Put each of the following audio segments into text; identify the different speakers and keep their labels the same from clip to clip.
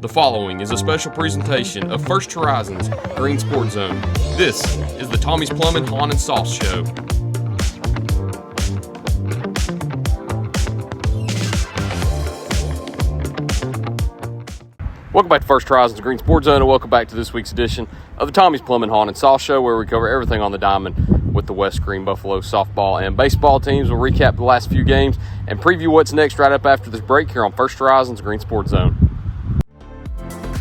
Speaker 1: The following is a special presentation of First Horizons Green Sports Zone. This is the Tommie's Plumbing, Haun, and Sauce Show. Welcome back to First Horizons Green Sports Zone, and welcome back to this week's edition of the Tommie's Plumbing, Haun, and Sauce Show, where we cover everything on the diamond with the West Green Buffalo softball and baseball teams. We'll recap the last few games and preview what's next right up after this break here on First Horizons Green Sports Zone.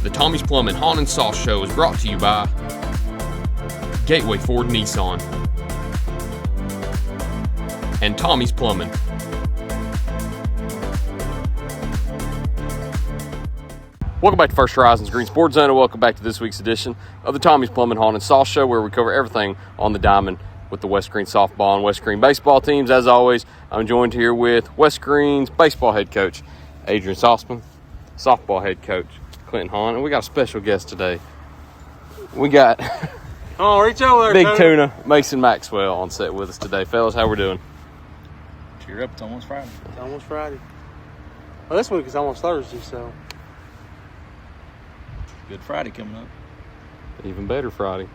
Speaker 1: The Tommie's Plumbing, Haun, and Sauce Show is brought to you by Gateway Ford Nissan and Tommie's Plumbing. Welcome back to First Horizons Green Sports Zone, and welcome back to this week's edition of the Tommie's Plumbing, Haun, and Sauce Show, where we cover everything on the diamond with the West Green softball and West Green baseball teams. As always, I'm joined here with West Green's baseball head coach, Adrian Sauceman, softball head coach, Clinton Haun, and we got a special guest today. We got
Speaker 2: reach over there,
Speaker 1: Big Tuna, Mason Maxwell on set with us today. Fellas, how we doing?
Speaker 3: Cheer up, it's almost Friday.
Speaker 2: It's almost Friday. Well, this week is almost Thursday, so.
Speaker 3: Good Friday coming up.
Speaker 1: Even better Friday.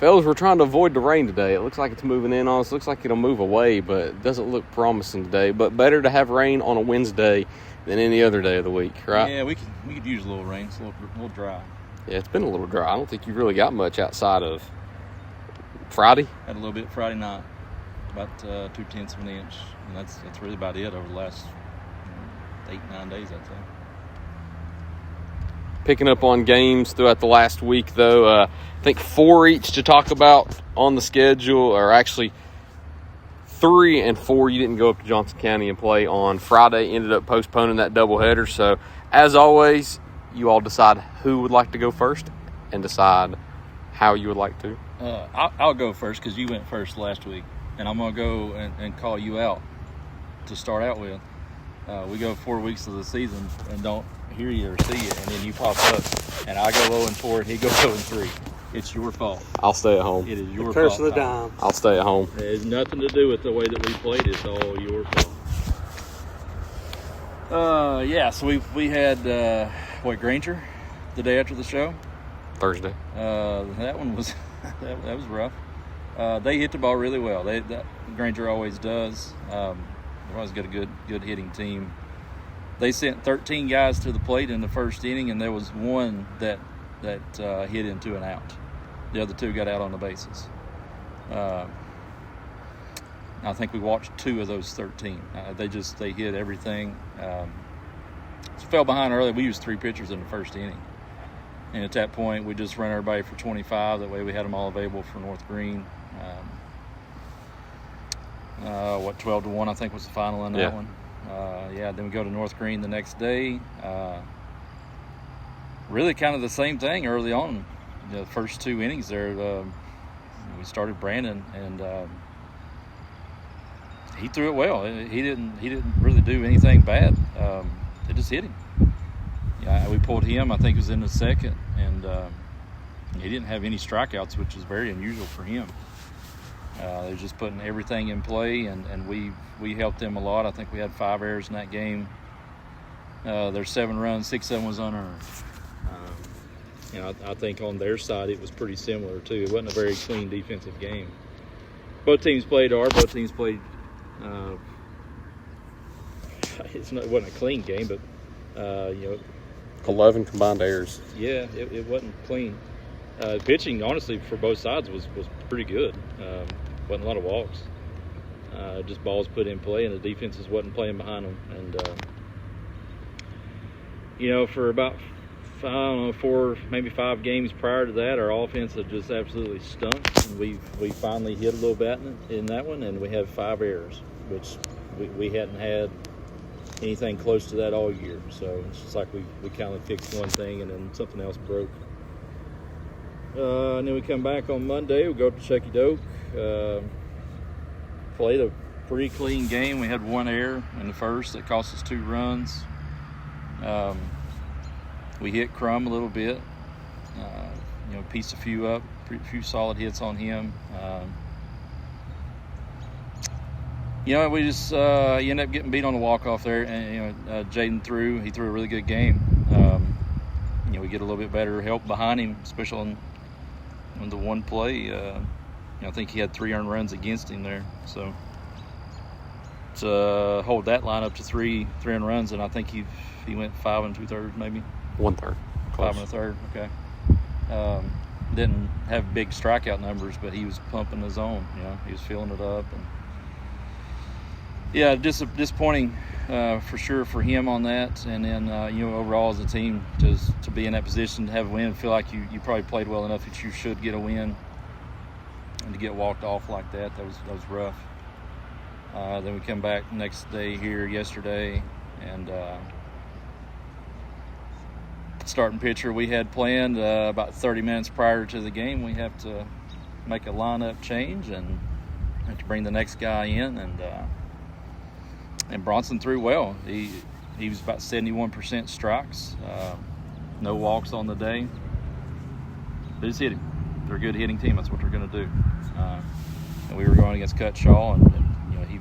Speaker 1: Fellas, we're trying to avoid the rain today. It looks like it's moving in on us. Looks like it'll move away, but it doesn't look promising today. But better to have rain on a Wednesday than any other day of the week, right?
Speaker 3: Yeah, we could use a little rain. It's a little dry.
Speaker 1: Yeah, it's been a little dry. I don't think you've really got much outside of Friday.
Speaker 3: Had a little bit Friday night, about 0.2 of an inch, and that's really about it over the last 8-9 days, I'd say.
Speaker 1: Picking up on games throughout the last week, though. I think 4 each to talk about on the schedule, or actually 3 and 4. You didn't go up to Johnson County and play on Friday. Ended up postponing that doubleheader. So, as always, you all decide who would like to go first and decide how you would like to.
Speaker 3: I'll go first because you went first last week, and I'm going to go and call you out to start out with. We go 4 weeks of the season and don't hear you or see you, and then you pop up, and I go 0-4, and he goes 0-3. It's your fault.
Speaker 1: I'll stay at home.
Speaker 3: It is your fault.
Speaker 2: Curse of the dime.
Speaker 1: I'll stay at home.
Speaker 3: It has nothing to do with the way that we played. It's all your fault. So we had Granger the day after the show.
Speaker 1: Thursday.
Speaker 3: That one was that was rough. They hit the ball really well. Granger always does. They always got a good hitting team. They sent 13 guys to the plate in the first inning, and there was one that hit into an out. The other 2 got out on the bases. I think we watched 2 of those 13. They hit everything. Fell behind early. We used 3 pitchers in the first inning, and at that point we just ran everybody for 25. That way we had them all available for North Green. 12-1 I think was the final in that one. Then we go to North Green the next day. Really kind of the same thing early on. The first 2 innings there, we started Brandon, and he threw it well. He didn't really do anything bad. It just hit him. We pulled him. I think it was in the second, and he didn't have any strikeouts, which is very unusual for him. They're just putting everything in play, and we helped them a lot. I think we had 5 errors in that game. There's 7 runs, 6 of them was unearned. I think on their side it was pretty similar too. It wasn't a very clean defensive game. Both teams played hard. Both teams played. It wasn't a clean game, but
Speaker 1: 11 combined errors.
Speaker 3: Yeah, it wasn't clean. Pitching, honestly, for both sides was pretty good. Wasn't a lot of walks. Just balls put in play, and the defenses wasn't playing behind them. And for about 4, maybe 5 games prior to that, our offense had just absolutely stunk. And we finally hit a little bit in that one, and we had 5 errors, which we hadn't had anything close to that all year. So it's just like we kind of fixed one thing, and then something else broke. And then we come back on Monday. We go to Chucky Doak. Played a pretty clean game. We had 1 error in the first that cost us 2 runs. We hit Crum a little bit. Pieced a few up. A few solid hits on him. we just you end up getting beat on the walk-off there. And, Jaden threw a really good game. We get a little bit better help behind him, especially on the one play. I think he had 3 earned runs against him there. So to hold that line up to 3 earned runs, and I think he went 5 2/3 maybe.
Speaker 1: 1/3.
Speaker 3: 5 1/3. Okay. Didn't have big strikeout numbers, but he was pumping his own. He was filling it up, and disappointing for sure for him on that. And then overall as a team to be in that position to have a win, feel like you probably played well enough that you should get a win, and to get walked off like that was rough. Then we come back next day here yesterday, and starting pitcher we had planned about 30 minutes prior to the game, we have to make a lineup change and have to bring the next guy in, and Bronson threw well. He was about 71% strikes, no walks on the day. They just hit him. They're a good hitting team. That's what they're going to do. And we were going against Cutshaw, and he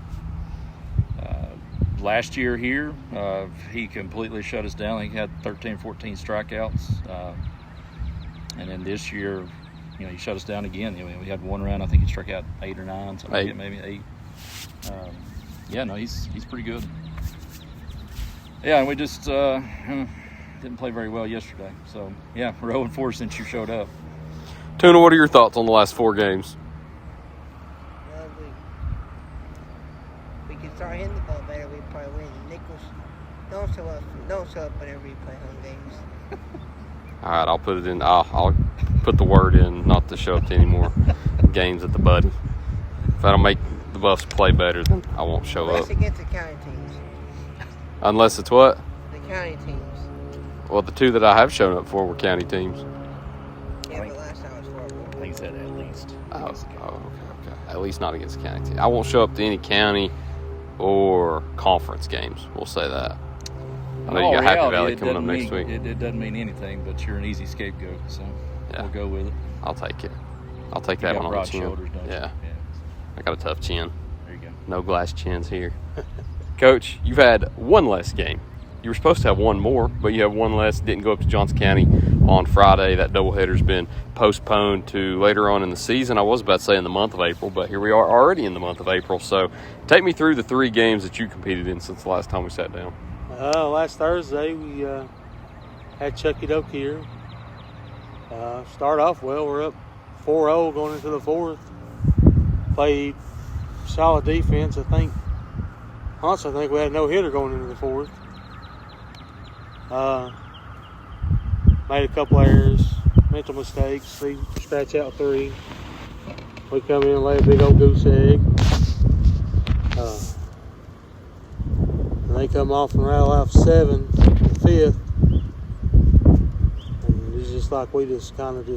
Speaker 3: last year here, he completely shut us down. He had 13, 14 strikeouts. And then this year, he shut us down again. We had one round. I think he struck out 8 or 9, so maybe 8. He's pretty good. Yeah, and we just didn't play very well yesterday. So, we're 0-4 since you showed up.
Speaker 1: Tuna, what are your thoughts on the last 4 games?
Speaker 4: Well, we can start hitting the ball better. We probably win. Nichols, don't show up whenever you play home games.
Speaker 1: All right, I'll put it in. I'll put the word in not to show up to any more games at the Buddy. If I don't make the Buffs play better, then I won't show up.
Speaker 4: Unless against the county teams.
Speaker 1: Unless it's what?
Speaker 4: The county teams.
Speaker 1: Well, the 2 that I have shown up for were county teams.
Speaker 4: Yeah, but last time was horrible.
Speaker 3: I think he said at least.
Speaker 1: Okay. At least not against county teams. I won't show up to any county or conference games. We'll say that. I know you got Happy Valley coming up next week.
Speaker 3: It doesn't mean anything, but you're an easy scapegoat, so we'll go with it.
Speaker 1: I'll take it. I'll take that one on the chin.
Speaker 3: Shoulders, don't you?
Speaker 1: Yeah. I got a tough chin.
Speaker 3: There you go.
Speaker 1: No glass chins here. Coach, you've had 1 less game. You were supposed to have 1 more, but you have 1 less. Didn't go up to Johnson County on Friday. That doubleheader's been postponed to later on in the season. I was about to say in the month of April, but here we are already in the month of April. So take me through the 3 games that you competed in since the last time we sat down.
Speaker 2: Last Thursday, we had Chucky Doke here. Start off well. We're up 4-0 going into the 4th. Played solid defense. I think we had a no-hitter going into the 4th. Made a couple errors, mental mistakes. We scratch out 3. We come in and lay a big old goose egg. And they come off and rattle off 7 in the 5th. And it's just like we just kind of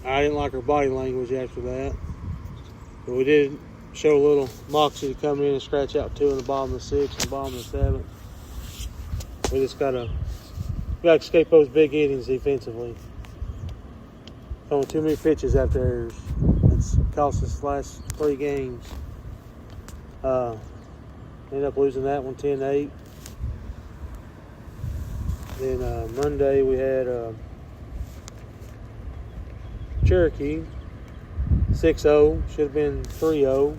Speaker 2: I didn't like our body language after that. But we did show a little moxie to come in and scratch out 2 in the bottom of the 6th and the bottom of the 7th. We just got to escape those big innings defensively. Throwing too many pitches after errors. It's cost us the last 3 games. Ended up losing that one 10-8. Then Monday we had Cherokee 6-0. Should have been 3-0.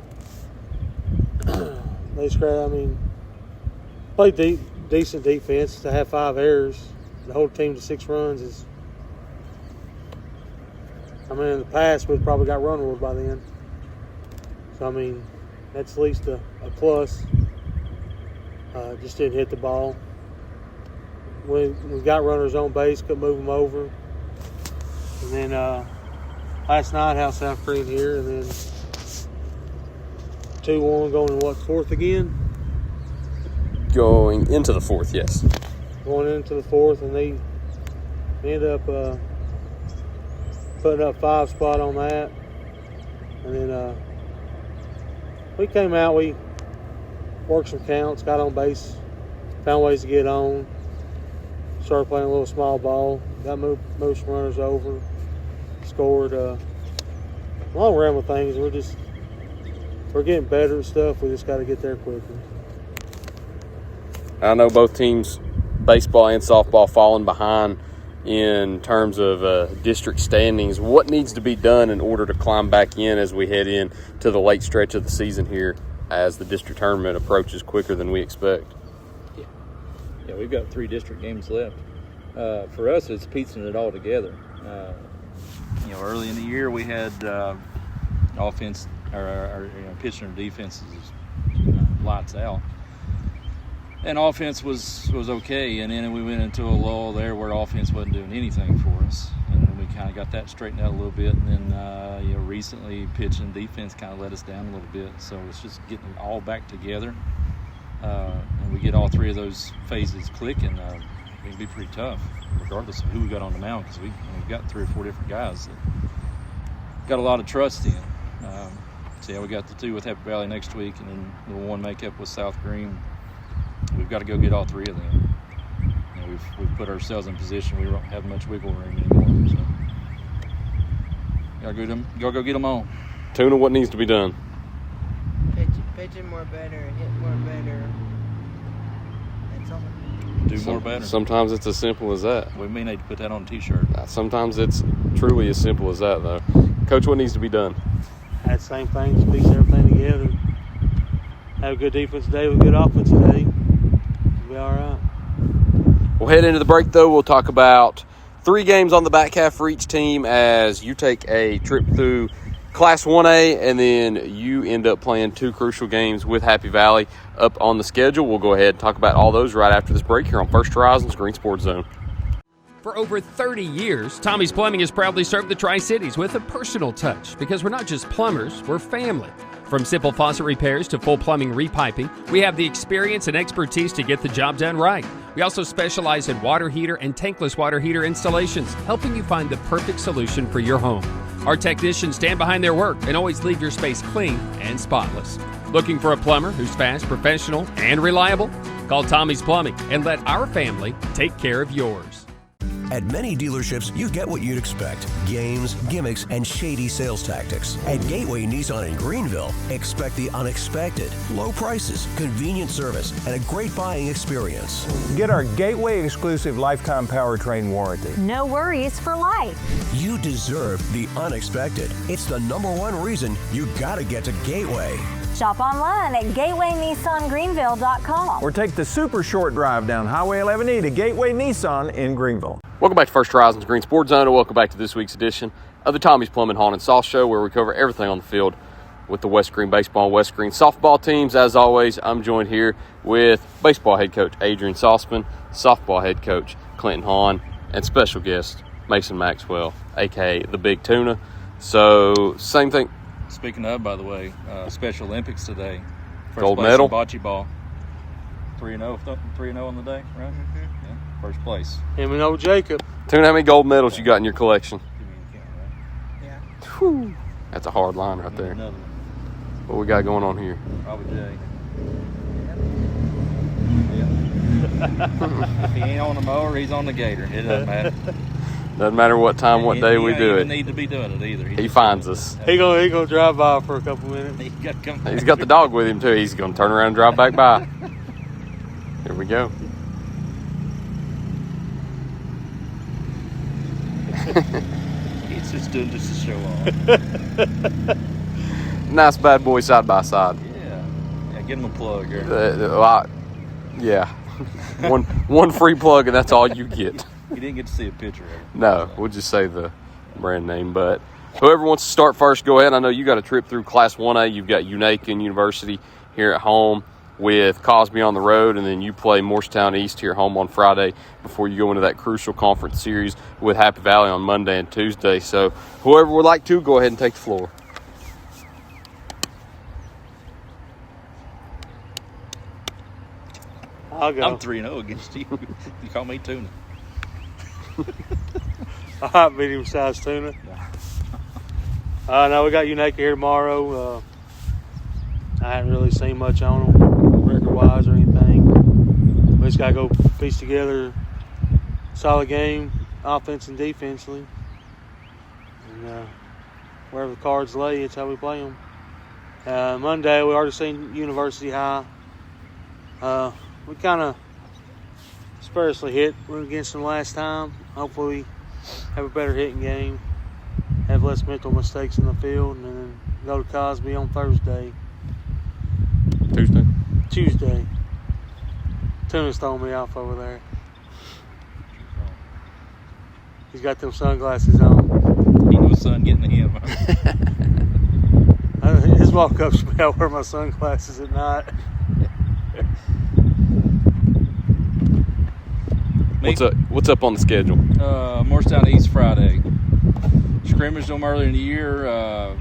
Speaker 2: Played decent defense. To have 5 errors, the whole team to 6 runs is. In the past we'd probably got run ruled by then. So that's at least a plus. Just didn't hit the ball. We got runners on base, couldn't move them over. And then last night, House South Green here, and then 2-1 going in 4th again?
Speaker 1: Going into the 4th, yes.
Speaker 2: Going into the 4th, and they end up putting up 5 spot on that. And then we came out, we worked some counts, got on base, found ways to get on, started playing a little small ball, got moved some runners over, scored. Long run with things, we're just we're getting better at stuff. We just got to get there quicker.
Speaker 1: I know both teams, baseball and softball, falling behind in terms of district standings. What needs to be done in order to climb back in as we head in to the late stretch of the season here as the district tournament approaches quicker than we expect?
Speaker 3: Yeah, we've got 3 district games left. For us, it's piecing it all together. Early in the year we had offense, or pitching and defense is lights out. And offense was okay, and then we went into a lull there where offense wasn't doing anything for us, and then we kind of got that straightened out a little bit. And then recently, pitching and defense kind of let us down a little bit. So it's just getting it all back together, and we get all 3 of those phases clicking. It can be pretty tough, regardless of who we got on the mound, because we've got 3 or 4 different guys that got a lot of trust in. We got the 2 with Happy Valley next week, and then the 1 makeup with South Green. We've got to go get all 3 of them. We've put ourselves in position. We don't have much wiggle room anymore. So go get them on.
Speaker 1: Tuna, what needs to be done?
Speaker 4: Pitching more better, hit more better. That's all.
Speaker 3: Do more better.
Speaker 1: Sometimes it's as simple as that.
Speaker 3: We may need to put that on a T-shirt.
Speaker 1: Sometimes it's truly as simple as that, though. Coach, what needs to be done?
Speaker 2: That same thing, just piece everything together. Have a good defense day with a good offense today. We'll be all right.
Speaker 1: We'll head into the break, though. We'll talk about 3 games on the back half for each team as you take a trip through Class 1A, and then you end up playing 2 crucial games with Happy Valley up on the schedule. We'll go ahead and talk about all those right after this break here on First Horizons Green Sports Zone.
Speaker 5: For over 30 years, Tommie's Plumbing has proudly served the Tri-Cities with a personal touch, because we're not just plumbers, we're family. From simple faucet repairs to full plumbing repiping, we have the experience and expertise to get the job done right. We also specialize in water heater and tankless water heater installations, helping you find the perfect solution for your home. Our technicians stand behind their work and always leave your space clean and spotless. Looking for a plumber who's fast, professional, and reliable? Call Tommie's Plumbing and let our family take care of yours.
Speaker 6: At many dealerships, you get what you'd expect. Games, gimmicks, and shady sales tactics. At Gateway Nissan in Greenville, expect the unexpected. Low prices, convenient service, and a great buying experience.
Speaker 7: Get our Gateway exclusive lifetime powertrain warranty.
Speaker 8: No worries for life.
Speaker 6: You deserve the unexpected. It's the #1 reason you gotta get to Gateway.
Speaker 8: Shop online at GatewayNissanGreenville.com.
Speaker 7: Or take the super short drive down Highway 11E to Gateway Nissan in Greenville.
Speaker 1: Welcome back to First Horizons Green Sports Zone, and welcome back to this week's edition of the Tommie's Plumbing, Haun, and Sauce Show, where we cover everything on the field with the West Green baseball and West Green softball teams. As always, I'm joined here with baseball head coach Adrian Sauceman, softball head coach Clinton Haun, and special guest Mason Maxwell, a.k.a. the Big Tuna. So, same thing.
Speaker 3: Speaking of, by the way, Special Olympics today. First
Speaker 1: Gold
Speaker 3: place
Speaker 1: medal.
Speaker 3: in bocce ball. 3-0 on the day, right?
Speaker 4: Mm-hmm.
Speaker 3: Yeah, first place.
Speaker 2: Him and old Jacob.
Speaker 1: Tuna, how many gold medals you got in your collection?
Speaker 3: Give me the count, right?
Speaker 4: Yeah.
Speaker 1: Whew. That's a hard line right there.
Speaker 3: Another one.
Speaker 1: What we got going on here?
Speaker 3: Probably Jay. Yeah. If he ain't on the mower, he's on the gator. It doesn't matter.
Speaker 1: Doesn't matter what time, what day we do
Speaker 3: He
Speaker 1: it.
Speaker 3: don't need to be doing it either.
Speaker 1: He finds us.
Speaker 2: He gonna drive by for a couple minutes.
Speaker 3: He got to come.
Speaker 1: He's got the dog with him, too. He's going to turn around and drive back by. Here we go.
Speaker 3: He's just doing this to show off.
Speaker 1: Nice bad boy side by side.
Speaker 3: Yeah, give him a plug here.
Speaker 1: Yeah. one free plug, and that's all you get.
Speaker 3: You didn't get to see a picture of it.
Speaker 1: No, we'll just say the brand name. But whoever wants to start first, go ahead. I know you got a trip through Class 1A. You've got Uniacke University here at home with Cosby on the road, and then you play Morristown East here home on Friday before you go into that crucial conference series with Happy Valley on Monday and Tuesday. So whoever would like to, go ahead and take the floor.
Speaker 2: I'll go.
Speaker 3: I'm 3-0 against you. You call me Tuna.
Speaker 2: I beat him size Tuna. No, we got Uniacke here tomorrow. I haven't really seen much on them record-wise or anything. We just got to go piece together a solid game, offense and defensively. And wherever the cards lay, it's how we play them. Monday, we already seen University High. We kind of spuriously hit against them last time. Hopefully we have a better hitting game, have less mental mistakes in the field, and then go to Cosby on Thursday. Tuesday. Tuna's throwing me off over there. He's got them sunglasses on.
Speaker 3: Ain't no sun getting to him.
Speaker 2: His walk-up should be, I wear my sunglasses at night.
Speaker 1: What's up on the schedule?
Speaker 3: Morristown East Friday. Scrimmaged them earlier in the year.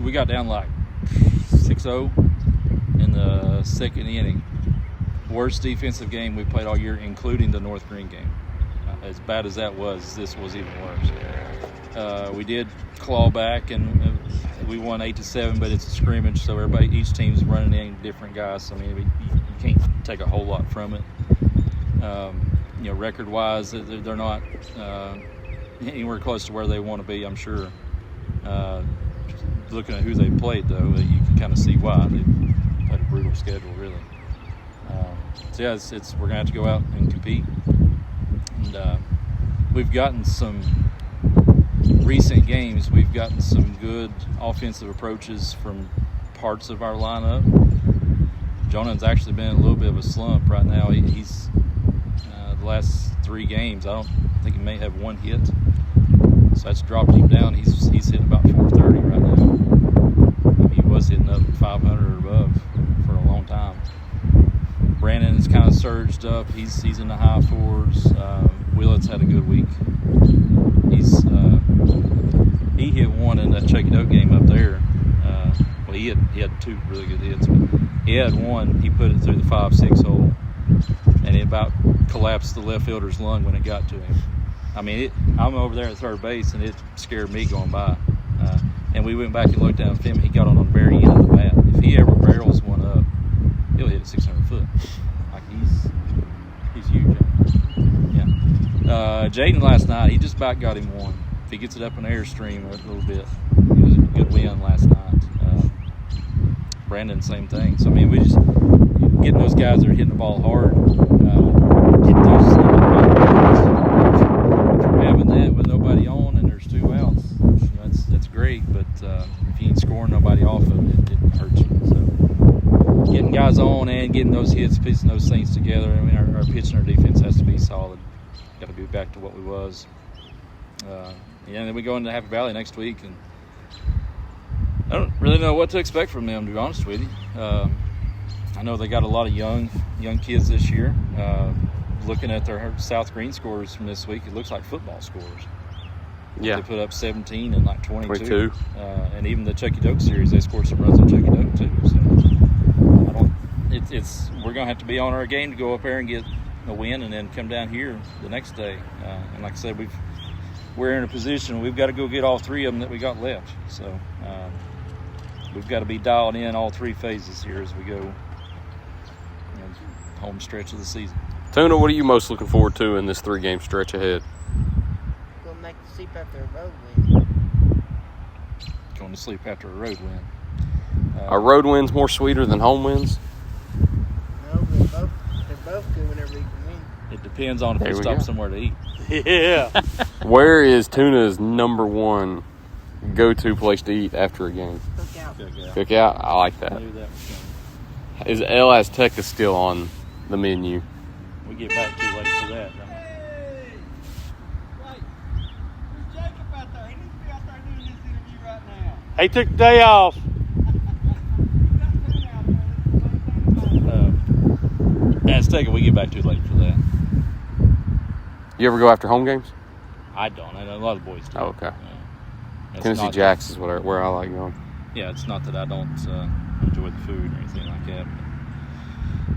Speaker 3: We got down like 6-0 in the second inning. Worst defensive game we played all year, including the North Green game. As bad as that was, this was even worse. We did claw back, and we won 8-7, but it's a scrimmage, so each team's running in different guys. So, I mean, you can't take a whole lot from it. Record-wise, they're not anywhere close to where they want to be, I'm sure. Looking at who they played, though, you can kind of see why. They played a brutal schedule, really. We're going to have to go out and compete. And we've gotten some recent games. We've gotten some good offensive approaches from parts of our lineup. Jonah's actually been in a little bit of a slump right now. He's the last 3 games, I think he may have 1 hit. So that's dropped him down. He's hitting about 430 right now. He was hitting up 500 or above for a long time. Brandon's kind of surged up. He's in the high 4s. Willett's had a good week. He hit one in that Chucky Doak game up there. He had 2 really good hits, but he had one. He put it through the 5-6 hole, and it about collapsed the left fielder's lung when it got to him. I mean, I'm over there at third base, and it scared me going by. And we went back and looked down at him. He got on the very end of the bat. If he ever barrels one up, he'll hit it 600 foot. Like he's huge. Yeah. Jaden last night, he just about got him one. If he gets it up in the airstream a little bit, it was a good win last night. Brandon, same thing. So I mean, we just getting those guys that are hitting the ball hard. Get those. If you're having that with nobody on and there's 2 outs, that's great. But if you ain't scoring nobody off of it, it hurts you. So getting guys on and getting those hits, piecing those things together. I mean, our pitching, our defense has to be solid. Got to be back to what we was. And then we go into Happy Valley next week, and I don't really know what to expect from them, to be honest with you. I know they got a lot of young kids this year. Looking at their South Green scores from this week, it looks like football scores.
Speaker 1: Yeah.
Speaker 3: They put up 17 and like 22. And even the Chucky Doak series, they scored some runs on Chucky Doak too. So we're going to have to be on our game to go up there and get a win, and then come down here the next day. And like I said, we're in a position we've got to go get all 3 of them that we got left. So we've got to be dialed in all 3 phases here as we go home stretch of the season.
Speaker 1: Tuna, what are you most looking forward to in this 3-game stretch ahead?
Speaker 4: Going to make the sleep after a road win.
Speaker 3: Going to sleep after a road win.
Speaker 1: Are road wins more sweeter than home wins?
Speaker 4: No, they're both good whenever you can win.
Speaker 3: It depends on if we stop somewhere to eat.
Speaker 2: Yeah.
Speaker 1: Where is Tuna's number 1 go-to place to eat after a game? Cookout? I like that.
Speaker 3: I knew that was coming.
Speaker 1: Is El Azteca still on the menu?
Speaker 3: We get back too late for that, don't we?
Speaker 9: Hey! Wait, there's Jacob out there. He needs to be out there doing this interview right now.
Speaker 2: He took the day off.
Speaker 3: Azteca, we get back too late for that.
Speaker 1: You ever go after home games?
Speaker 3: I don't. I know a lot of boys do.
Speaker 1: Oh, okay.
Speaker 3: It's
Speaker 1: Tennessee
Speaker 3: not
Speaker 1: Jacks is where I like going.
Speaker 3: Yeah, it's not that I don't enjoy the food or anything like that.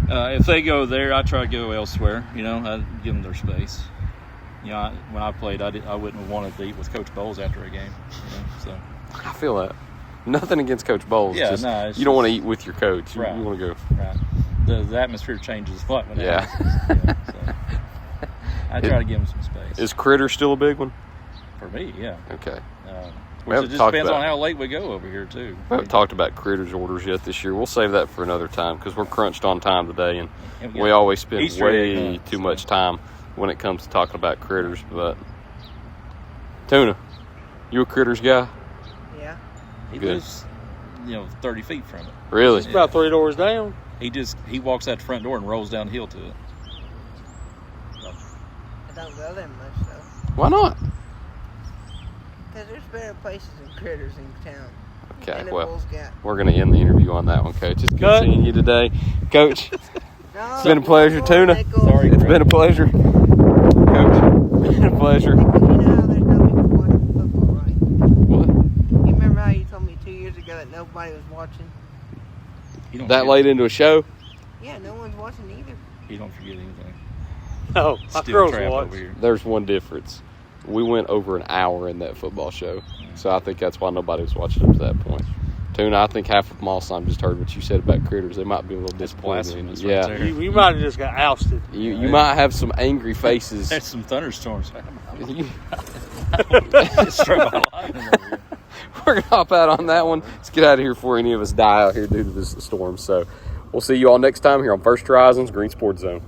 Speaker 3: But, if they go there, I try to go elsewhere. I give them their space. When I played, I wouldn't have wanted to eat with Coach Bowles after a game. So
Speaker 1: I feel that. Nothing against Coach Bowles.
Speaker 3: Yeah,
Speaker 1: you don't want to eat with your coach.
Speaker 3: Right.
Speaker 1: You want to go.
Speaker 3: Right. The atmosphere changes a lot when that
Speaker 1: Yeah.
Speaker 3: happens. So I try to give them some space.
Speaker 1: Is Critter still a big one?
Speaker 3: For me, yeah.
Speaker 1: Okay.
Speaker 3: Which it just depends on how late we go over here, too.
Speaker 1: We haven't talked about critters orders yet this year. We'll save that for another time because we're crunched on time today, and we always spend way too much time when it comes to talking about critters. But, Tuna, you a critters guy?
Speaker 4: Yeah.
Speaker 3: He lives, 30 feet from it.
Speaker 1: Really?
Speaker 2: It's about 3 doors down.
Speaker 3: He walks out the front door and rolls downhill to it.
Speaker 4: I don't go there much, though.
Speaker 1: Why not?
Speaker 4: Because there's better places than critters in town.
Speaker 1: Okay, well, we're going to end the interview on that one, Coach. It's good seeing you today. Coach, it's been a pleasure. Tuna,
Speaker 3: sorry,
Speaker 1: it's been a pleasure. Coach, it's been a pleasure.
Speaker 4: You know how there's nobody watching football, right?
Speaker 1: What?
Speaker 4: You remember how you told me 2 years ago that nobody was watching?
Speaker 1: That late into a show?
Speaker 4: Yeah, no one's watching either.
Speaker 3: You don't forget anything.
Speaker 2: No, my girls watch.
Speaker 3: Over here.
Speaker 1: There's one difference. We went over an hour in that football show. So I think that's why nobody was watching up to that point. Tuna, I think half of Mosheim just heard what you said about critters. They might be a little disappointed.
Speaker 3: Yeah.
Speaker 1: Right
Speaker 2: you might have just got ousted.
Speaker 1: You might have some angry faces.
Speaker 3: There's some thunderstorms.
Speaker 1: You-
Speaker 3: Struck my lightning over here.
Speaker 1: We're going to hop out on that one. Let's get out of here before any of us die out here due to this storm. So we'll see you all next time here on First Horizons Green Sports Zone.